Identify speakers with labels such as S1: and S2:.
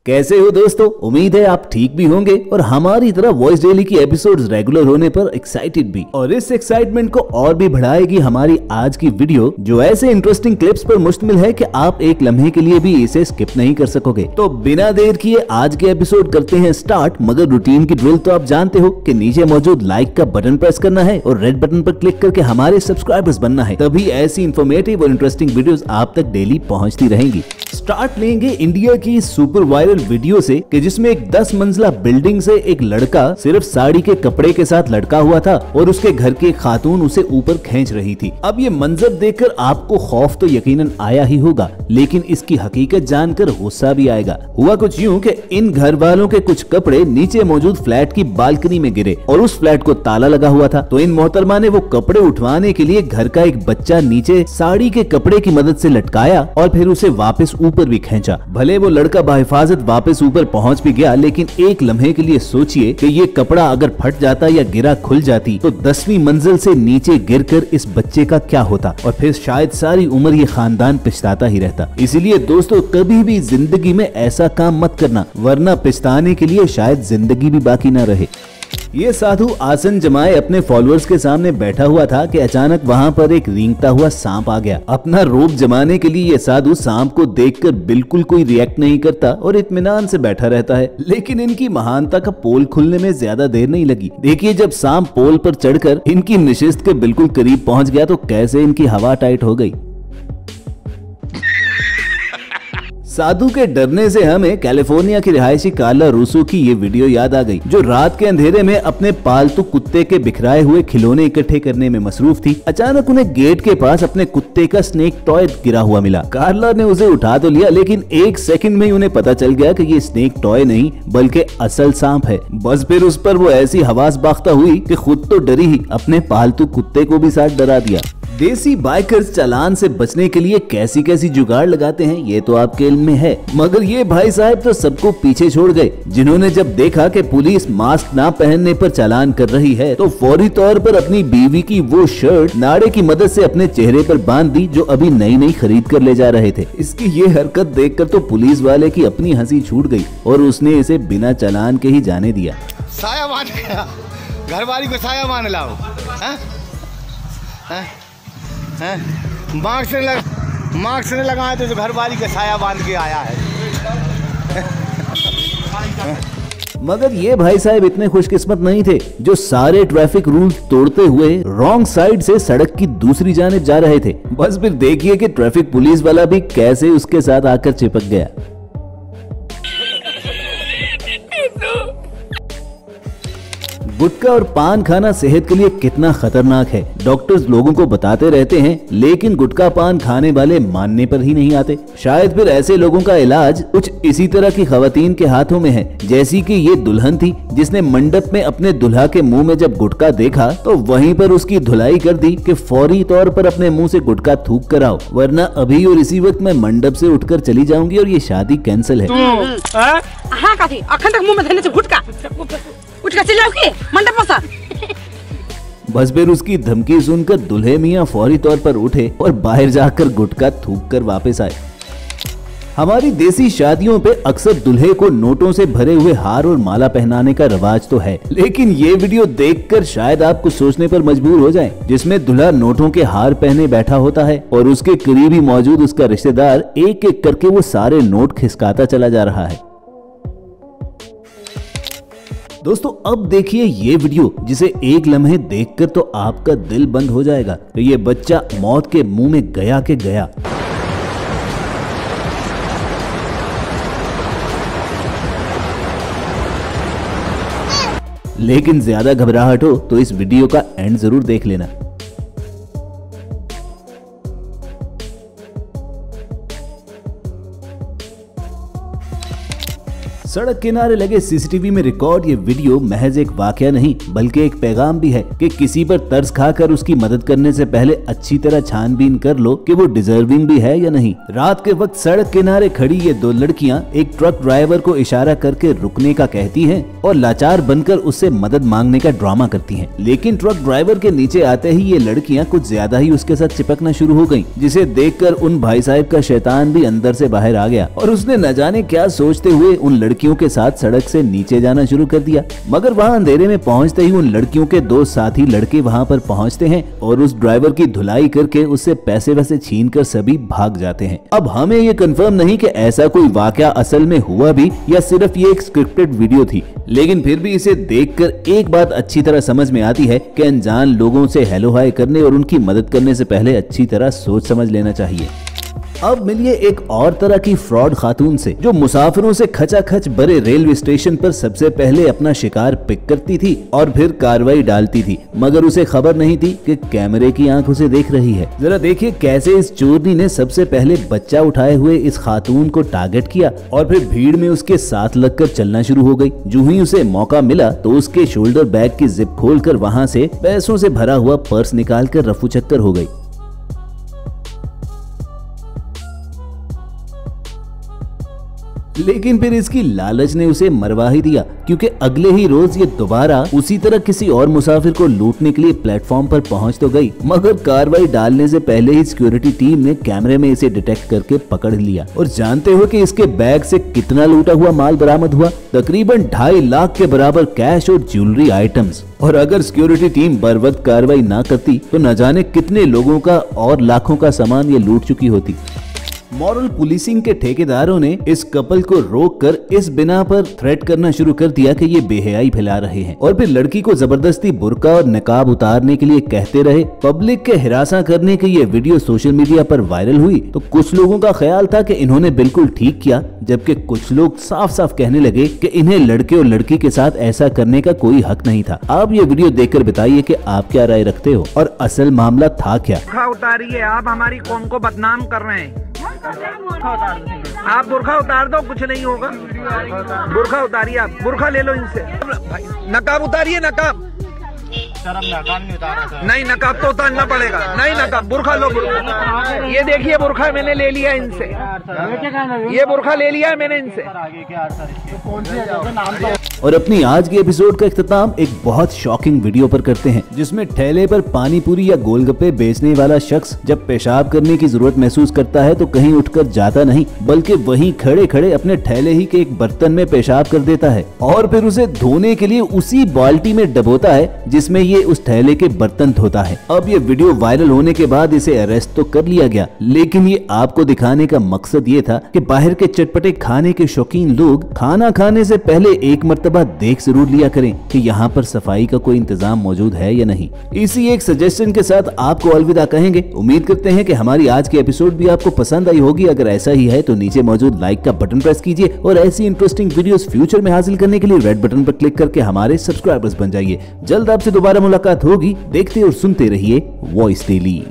S1: कैसे हो दोस्तों, उम्मीद है आप ठीक भी होंगे और हमारी तरह वॉइस डेली की एपिसोड्स रेगुलर होने पर एक्साइटेड भी। और इस एक्साइटमेंट को और भी बढ़ाएगी हमारी आज की वीडियो, जो ऐसे इंटरेस्टिंग क्लिप्स पर मुश्तमिल है कि आप एक लम्हे के लिए भी इसे स्किप नहीं कर सकोगे। तो बिना देर किए आज के एपिसोड करते हैं स्टार्ट। मगर रूटीन की ड्रिल तो आप जानते हो कि नीचे मौजूद लाइक का बटन प्रेस करना है और रेड बटन पर क्लिक करके हमारे सब्सक्राइबर्स बनना है, तभी ऐसी इंफॉर्मेटिव और इंटरेस्टिंग वीडियोस आप तक डेली पहुंचती रहेंगी। स्टार्ट लेंगे इंडिया की सुपर वायरल वीडियो से कि जिसमें एक 10 मंजिला बिल्डिंग से एक लड़का सिर्फ साड़ी के कपड़े के साथ लटका हुआ था और उसके घर की खातून उसे ऊपर खींच रही थी। अब ये मंजर देखकर आपको खौफ तो यकीनन आया ही होगा, लेकिन इसकी हकीकत जानकर गुस्सा भी आएगा। हुआ कुछ यूं कि इन घर वालों के कुछ कपड़े नीचे मौजूद फ्लैट की बालकनी में गिरे और उस फ्लैट को ताला लगा हुआ था। तो इन मोहतरमा ने वो कपड़े उठवाने के लिए घर का एक बच्चा नीचे साड़ी के कपड़े की मदद से लटकाया और फिर उसे वापस ऊपर भी खींचा। भले वो लड़का बाहिफाजत वापस ऊपर पहुंच भी गया, लेकिन एक लम्हे के लिए सोचिए कि ये कपड़ा अगर फट जाता या गिरा खुल जाती तो 10वीं मंजिल से नीचे गिरकर इस बच्चे का क्या होता, और फिर शायद सारी उम्र ये खानदान पछताता ही रहता। इसीलिए दोस्तों, कभी भी जिंदगी में ऐसा काम मत करना, वरना पछताने के लिए शायद जिंदगी भी बाकी न रहे। ये साधु आसन जमाए अपने फॉलोअर्स के सामने बैठा हुआ था कि अचानक वहाँ पर एक रेंगता हुआ सांप आ गया। अपना रोब जमाने के लिए ये साधु सांप को देखकर बिल्कुल कोई रिएक्ट नहीं करता और इत्मीनान से बैठा रहता है। लेकिन इनकी महानता का पोल खुलने में ज्यादा देर नहीं लगी। देखिए, जब सांप पोल पर चढ़कर इनकी नशिस्त के बिल्कुल करीब पहुंच गया तो कैसे इनकी हवा टाइट हो गई। साधु के डरने से हमें कैलिफोर्निया की रिहायशी कार्ला रूसो की ये वीडियो याद आ गई, जो रात के अंधेरे में अपने पालतू कुत्ते के बिखराए हुए खिलौने इकट्ठे करने में मसरूफ थी। अचानक उन्हें गेट के पास अपने कुत्ते का स्नेक टॉय गिरा हुआ मिला। कार्ला ने उसे उठा तो लिया, लेकिन एक सेकंड में ही उन्हें पता चल गया कि ये स्नेक टॉय नहीं बल्कि असल सांप है। बस फिर उस पर वो ऐसी हवास बाख्ता हुई कि खुद तो डरी ही, अपने पालतू कुत्ते को भी साथ डरा दिया। देसी बाइकर्स चालान से बचने के लिए कैसी कैसी जुगाड़ लगाते हैं ये तो आपके इल्म में है, मगर ये भाई साहब तो सबको पीछे छोड़ गए, जिन्होंने जब देखा कि पुलिस मास्क ना पहनने पर चालान कर रही है तो फौरी तौर पर अपनी बीवी की वो शर्ट नाड़े की मदद से अपने चेहरे पर बांध दी जो अभी नई नई खरीद कर ले जा रहे थे। इसकी ये हरकत देखकर तो पुलिस वाले की अपनी हंसी छूट गई और उसने इसे बिना चालान के ही जाने दिया।
S2: साया बांध गया, घर वाली को साया बांध लाओ। मार्क्स ने लगाया तो घर वाली का साया बांध के आया है।
S1: मगर ये भाई साहब इतने खुशकिस्मत नहीं थे जो सारे ट्रैफिक रूल तोड़ते हुए रॉन्ग साइड से सड़क की दूसरी जानिब जा रहे थे। बस फिर देखिए कि ट्रैफिक पुलिस वाला भी कैसे उसके साथ आकर चिपक गया। गुटखा और पान खाना सेहत के लिए कितना खतरनाक है, डॉक्टर्स लोगों को बताते रहते हैं, लेकिन गुटखा पान खाने वाले मानने पर ही नहीं आते। शायद फिर ऐसे लोगों का इलाज कुछ इसी तरह की खवातीन के हाथों में है, जैसी कि ये दुल्हन थी जिसने मंडप में अपने दुल्हा के मुंह में जब गुटखा देखा तो वहीं पर उसकी धुलाई कर दी कि फौरी तौर पर अपने मुंह से गुटखा थूक कर आओ, वरना अभी और इसी वक्त मैं मंडप से उठकर चली जाऊंगी और ये शादी कैंसिल है। बस फिर उसकी धमकी सुनकर दुल्हे मियाँ फौरी तौर पर उठे और बाहर जाकर गुटखा थूक कर वापस आए। हमारी देसी शादियों पे अक्सर दुल्हे को नोटों से भरे हुए हार और माला पहनाने का रिवाज तो है, लेकिन ये वीडियो देखकर शायद आप कुछ सोचने पर मजबूर हो जाएं, जिसमें दुल्हा नोटों के हार पहने बैठा होता है और उसके करीब ही मौजूद उसका रिश्तेदार एक एक करके वो सारे नोट खिसकाता चला जा रहा है। दोस्तों, अब देखिए ये वीडियो, जिसे एक लम्हे देखकर तो आपका दिल बंद हो जाएगा कि ये बच्चा मौत के मुंह में गया के गया। लेकिन ज्यादा घबराहट हो तो इस वीडियो का एंड जरूर देख लेना। सड़क किनारे लगे सीसीटीवी में रिकॉर्ड ये वीडियो महज एक वाकया नहीं बल्कि एक पैगाम भी है कि किसी पर तरस खाकर उसकी मदद करने से पहले अच्छी तरह छानबीन कर लो कि वो डिजर्विंग भी है या नहीं। रात के वक्त सड़क किनारे खड़ी ये दो लड़कियां एक ट्रक ड्राइवर को इशारा करके रुकने का कहती हैं और लाचार बनकर उससे मदद मांगने का ड्रामा करती हैं। लेकिन ट्रक ड्राइवर के नीचे आते ही ये लड़कियां कुछ ज्यादा ही उसके साथ चिपकना शुरू हो गयी, जिसे देखकर उन भाई साहब का शैतान भी अंदर से बाहर आ गया और उसने न जाने क्या सोचते हुए उन लड़कियों के साथ सड़क से नीचे जाना शुरू कर दिया। मगर वहाँ अंधेरे में पहुँचते ही उन लड़कियों के दो साथी लड़के वहाँ पर पहुँचते हैं और उस ड्राइवर की धुलाई करके उससे पैसे वैसे छीन कर सभी भाग जाते हैं। अब हमें ये कंफर्म नहीं कि ऐसा कोई वाकया असल में हुआ भी या सिर्फ ये एक स्क्रिप्टेड वीडियो थी, लेकिन फिर भी इसे देखकर एक बात अच्छी तरह समझ में आती है कि अनजान लोगों से हेलो हाय करने और उनकी मदद करने से पहले अच्छी तरह सोच समझ लेना चाहिए। अब मिलिए एक और तरह की फ्रॉड खातून से जो मुसाफिरों से खचाखच भरे रेलवे स्टेशन पर सबसे पहले अपना शिकार पिक करती थी और फिर कार्रवाई डालती थी, मगर उसे खबर नहीं थी कि कैमरे की आंख उसे देख रही है। जरा देखिए कैसे इस चोरनी ने सबसे पहले बच्चा उठाए हुए इस खातून को टारगेट किया और फिर भीड़ में उसके साथ लगकर चलना शुरू हो गई। जो ही उसे मौका मिला तो उसके शोल्डर बैग की जिप खोलकर वहां से पैसों से भरा हुआ पर्स निकालकर रफू चक्कर हो गई। लेकिन फिर इसकी लालच ने उसे मरवा ही दिया, क्योंकि अगले ही रोज ये दोबारा उसी तरह किसी और मुसाफिर को लूटने के लिए प्लेटफॉर्म पर पहुंच तो गई, मगर कार्रवाई डालने से पहले ही सिक्योरिटी टीम ने कैमरे में इसे डिटेक्ट करके पकड़ लिया। और जानते हो कि इसके बैग से कितना लूटा हुआ माल बरामद हुआ? तकरीबन 2.5 लाख के बराबर कैश और ज्वेलरी आइटम्स। और अगर सिक्योरिटी टीम बर वक्त कार्रवाई ना करती तो न जाने कितने लोगों का और लाखों का सामान ये लूट चुकी होती। मॉरल पुलिसिंग के ठेकेदारों ने इस कपल को रोककर इस बिना पर थ्रेट करना शुरू कर दिया कि ये बेहयाई फैला रहे हैं और फिर लड़की को जबरदस्ती बुर्का और नकाब उतारने के लिए कहते रहे। पब्लिक के हिरासा करने की ये वीडियो सोशल मीडिया पर वायरल हुई तो कुछ लोगों का ख्याल था कि इन्होंने बिल्कुल ठीक किया, जबकि कुछ लोग साफ साफ कहने लगे कि इन्हें लड़के और लड़की के साथ ऐसा करने का कोई हक नहीं था। आप ये वीडियो देखकर बताइए कि आप क्या राय रखते हो और असल मामला था क्या?
S3: उतारिए, आप हमारी कौम को बदनाम कर रहे हैं। आप बुर्खा उतार दो, कुछ नहीं होगा। बुर्खा उतारिए, आप बुर्खा ले लो इनसे। नकाब उतारिए, नकाब। नहीं, नकाब तो उतारना पड़ेगा। नहीं, नकाब, बुर्खा लो, बुर्खा। ये देखिए बुर्खा मैंने ले लिया इनसे, ये बुर्खा ले लिया है मैंने इनसे।
S1: और अपनी आज की एपिसोड का इख्तिताम एक बहुत शॉकिंग वीडियो पर करते हैं, जिसमें ठेले पर पानी पूरी या गोलगप्पे बेचने वाला शख्स जब पेशाब करने की जरूरत महसूस करता है तो कहीं उठकर जाता नहीं, बल्कि वहीं खड़े खड़े अपने ठेले ही के एक बर्तन में पेशाब कर देता है और फिर उसे धोने के लिए उसी बाल्टी में डबोता है जिसमें ये उस ठेले के बर्तन धोता है। अब ये वीडियो वायरल होने के बाद इसे अरेस्ट तो कर लिया गया, लेकिन ये आपको दिखाने का मकसद ये था कि बाहर के चटपटे खाने के शौकीन लोग खाना खाने से पहले एक मर्तबा देख जरूर लिया करें कि यहाँ पर सफाई का कोई इंतजाम मौजूद है या नहीं। इसी एक सजेशन के साथ आपको अलविदा कहेंगे। उम्मीद करते हैं कि हमारी आज की एपिसोड भी आपको पसंद आई होगी। अगर ऐसा ही है तो नीचे मौजूद लाइक का बटन प्रेस कीजिए और ऐसी इंटरेस्टिंग वीडियोस फ्यूचर में हासिल करने के लिए रेड बटन पर क्लिक करके हमारे सब्सक्राइबर्स बन जाइए। जल्द आपसे दोबारा मुलाकात होगी। देखते और सुनते रहिए वॉइस डेली।